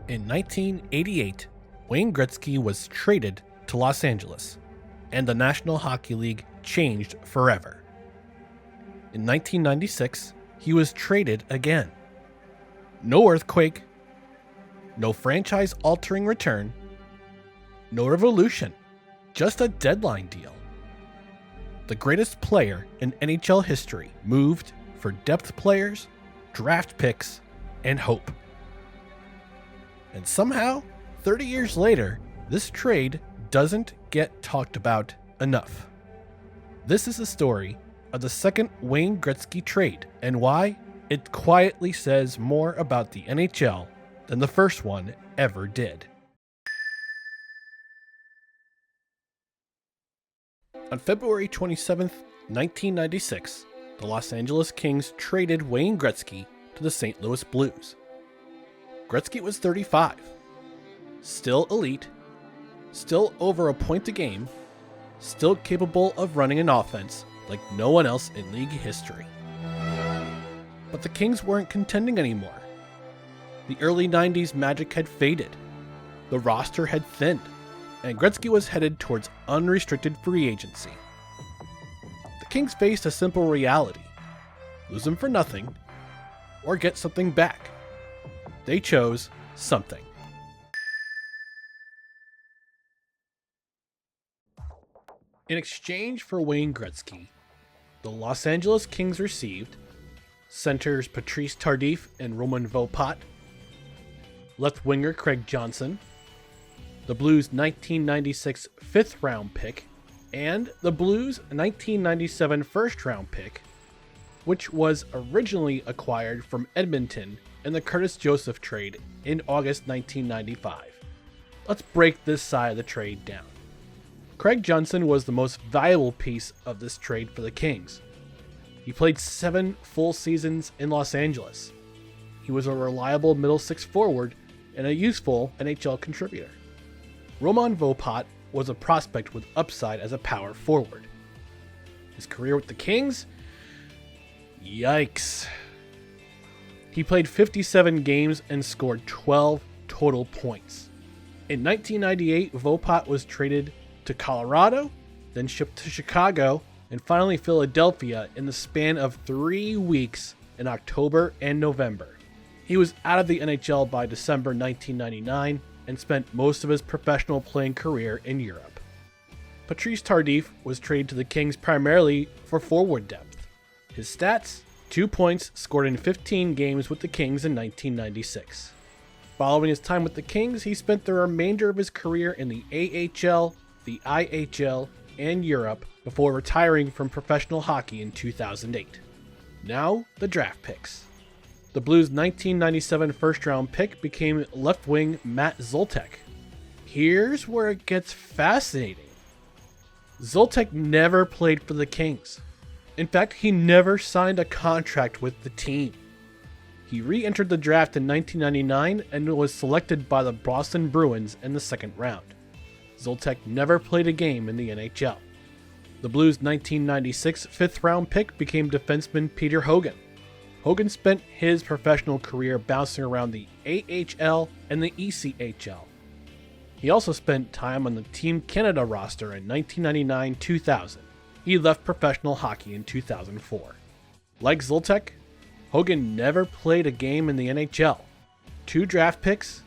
In 1988, Wayne Gretzky was traded to Los Angeles, and the National Hockey League changed forever. In 1996, he was traded again. No earthquake, no franchise-altering return, no revolution, just a deadline deal. The greatest player in NHL history moved for depth players, draft picks, and hope. And somehow, 30 years later, this trade doesn't get talked about enough. This is the story of the second Wayne Gretzky trade and why it quietly says more about the NHL than the first one ever did. On February 27, 1996, the Los Angeles Kings traded Wayne Gretzky to the St. Louis Blues. Gretzky was 35, still elite, still over a point a game, still capable of running an offense like no one else in league history. But the Kings weren't contending anymore. The early 90s magic had faded, the roster had thinned, and Gretzky was headed towards unrestricted free agency. The Kings faced a simple reality: lose him for nothing, or get something back. They chose something. In exchange for Wayne Gretzky, the Los Angeles Kings received centers Patrice Tardif and Roman Vopat, left winger Craig Johnson, the Blues' 1996 fifth-round pick, and the Blues' 1997 first-round pick, which was originally acquired from Edmonton in the Curtis Joseph trade in August 1995. Let's break this side of the trade down. Craig Johnson was the most valuable piece of this trade for the Kings. He played 7 full seasons in Los Angeles. He was a reliable middle six forward and a useful NHL contributor. Roman Vopat was a prospect with upside as a power forward. His career with the Kings? Yikes. He played 57 games and scored 12 total points. In 1998, Vopat was traded to Colorado, then shipped to Chicago, and finally Philadelphia in the span of 3 weeks in October and November. He was out of the NHL by December 1999 and spent most of his professional playing career in Europe. Patrice Tardif was traded to the Kings primarily for forward depth. His stats: 2 points scored in 15 games with the Kings in 1996. Following his time with the Kings, he spent the remainder of his career in the AHL, the IHL, and Europe before retiring from professional hockey in 2008. Now, the draft picks. The Blues' 1997 first-round pick became left wing Matt Zoltek. Here's where it gets fascinating. Zoltek never played for the Kings. In fact, he never signed a contract with the team. He re-entered the draft in 1999 and was selected by the Boston Bruins in the second round. Zoltek never played a game in the NHL. The Blues' 1996 fifth-round pick became defenseman Peter Hogan. Hogan spent his professional career bouncing around the AHL and the ECHL. He also spent time on the Team Canada roster in 1999-2000. He left professional hockey in 2004. Like Zoltek, Hogan never played a game in the NHL. 2 draft picks,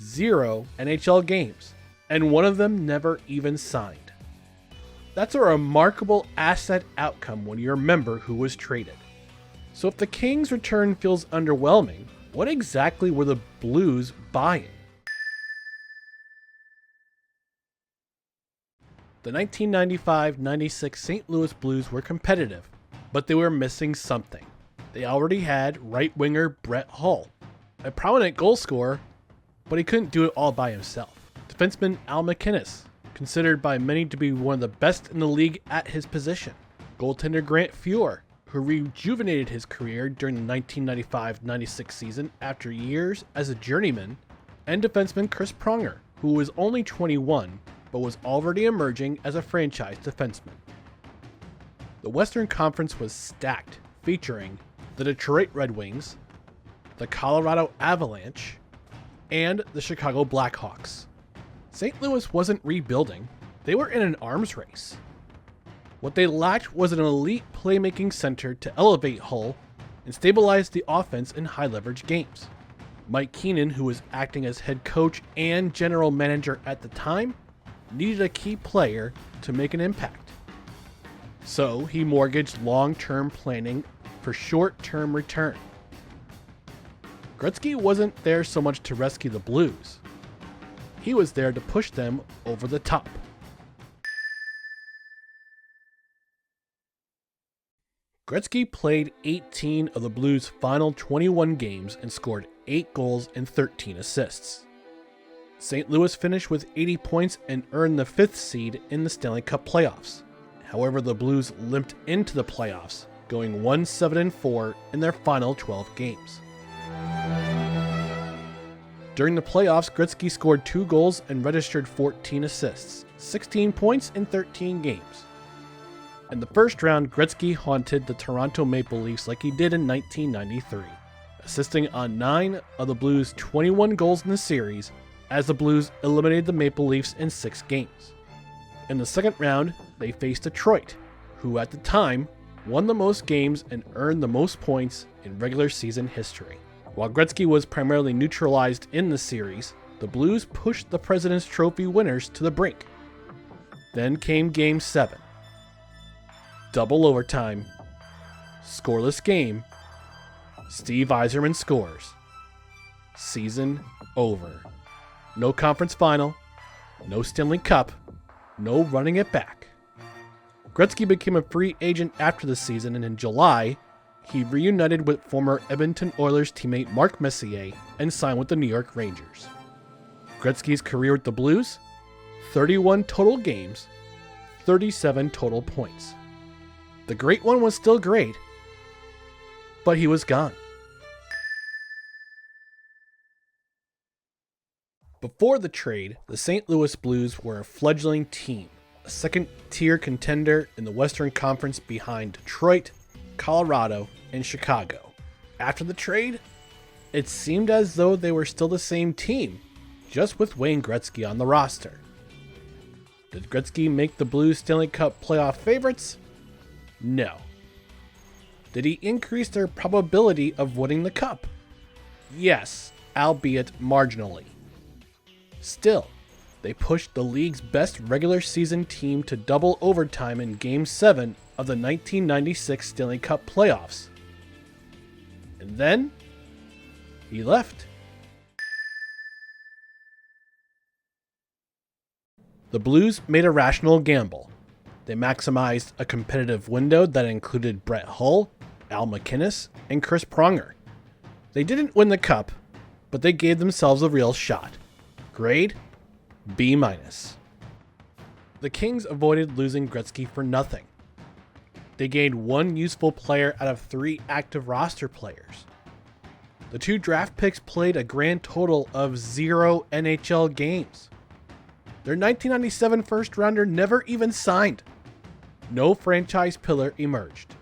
0 NHL games, and one of them never even signed. That's a remarkable asset outcome when you remember who was traded. So if the Kings' return feels underwhelming, what exactly were the Blues buying? The 1995-96 St. Louis Blues were competitive, but they were missing something. They already had right winger Brett Hull, a prominent goal scorer, but he couldn't do it all by himself. Defenseman Al MacInnis, considered by many to be one of the best in the league at his position. Goaltender Grant Fuhr, who rejuvenated his career during the 1995-96 season after years as a journeyman, and defenseman Chris Pronger, who was only 21 but was already emerging as a franchise defenseman. The Western Conference was stacked, featuring the Detroit Red Wings, the Colorado Avalanche, and the Chicago Blackhawks. St. Louis wasn't rebuilding, they were in an arms race. What they lacked was an elite playmaking center to elevate Hull and stabilize the offense in high-leverage games. Mike Keenan, who was acting as head coach and general manager at the time, needed a key player to make an impact. So he mortgaged long-term planning for short-term return. Gretzky wasn't there so much to rescue the Blues. He was there to push them over the top. Gretzky played 18 of the Blues' final 21 games and scored 8 goals and 13 assists. St. Louis finished with 80 points and earned the 5th seed in the Stanley Cup playoffs. However, the Blues limped into the playoffs, going 1-7-4 in their final 12 games. During the playoffs, Gretzky scored 2 goals and registered 14 assists, 16 points in 13 games. In the first round, Gretzky haunted the Toronto Maple Leafs like he did in 1993, assisting on 9 of the Blues' 21 goals in the series as the Blues eliminated the Maple Leafs in 6 games. In the second round, they faced Detroit, who at the time won the most games and earned the most points in regular season history. While Gretzky was primarily neutralized in the series, the Blues pushed the President's Trophy winners to the brink. Then came Game 7. Double overtime, scoreless game, Steve Yzerman scores. Season over. No conference final, no Stanley Cup, no running it back. Gretzky became a free agent after the season, and in July, he reunited with former Edmonton Oilers teammate Mark Messier and signed with the New York Rangers. Gretzky's career with the Blues: 31 total games, 37 total points. The great one was still great, but he was gone. Before the trade, the St. Louis Blues were a fledgling team, a second-tier contender in the Western Conference behind Detroit, Colorado, and Chicago. After the trade, it seemed as though they were still the same team, just with Wayne Gretzky on the roster. Did Gretzky make the Blues Stanley Cup playoff favorites? No. Did he increase their probability of winning the cup? Yes, albeit marginally. Still, they pushed the league's best regular season team to double overtime in Game 7 of the 1996 Stanley Cup playoffs. And then, he left. The Blues made a rational gamble. They maximized a competitive window that included Brett Hull, Al MacInnis, and Chris Pronger. They didn't win the cup, but they gave themselves a real shot. Grade: B-. The Kings avoided losing Gretzky for nothing. They gained 1 useful player out of 3 active roster players. The 2 draft picks played a grand total of 0 NHL games. Their 1997 first rounder never even signed. No franchise pillar emerged.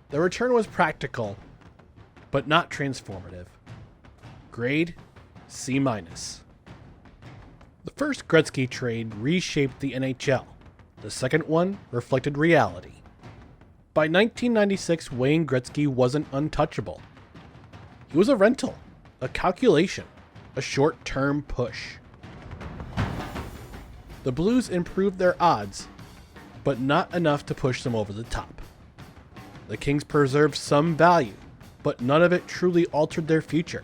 The return was practical, but not transformative. Grade: C-. The first Gretzky trade reshaped the NHL. The second one reflected reality. By 1996, Wayne Gretzky wasn't untouchable. He was a rental, a calculation, a short-term push. The Blues improved their odds, but not enough to push them over the top. The Kings preserved some value, but none of it truly altered their future.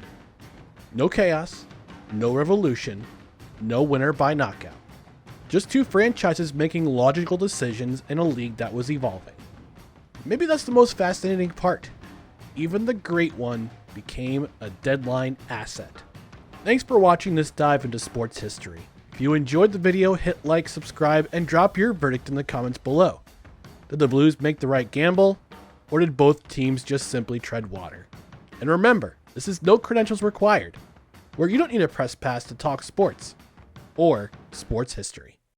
No chaos, no revolution, no winner by knockout. Just 2 franchises making logical decisions in a league that was evolving. Maybe that's the most fascinating part. Even the great one became a deadline asset. Thanks for watching this dive into sports history. If you enjoyed the video, hit like, subscribe, and drop your verdict in the comments below. Did the Blues make the right gamble, or did both teams just simply tread water? And remember, this is no credentials required, where you don't need a press pass to talk sports or sports history.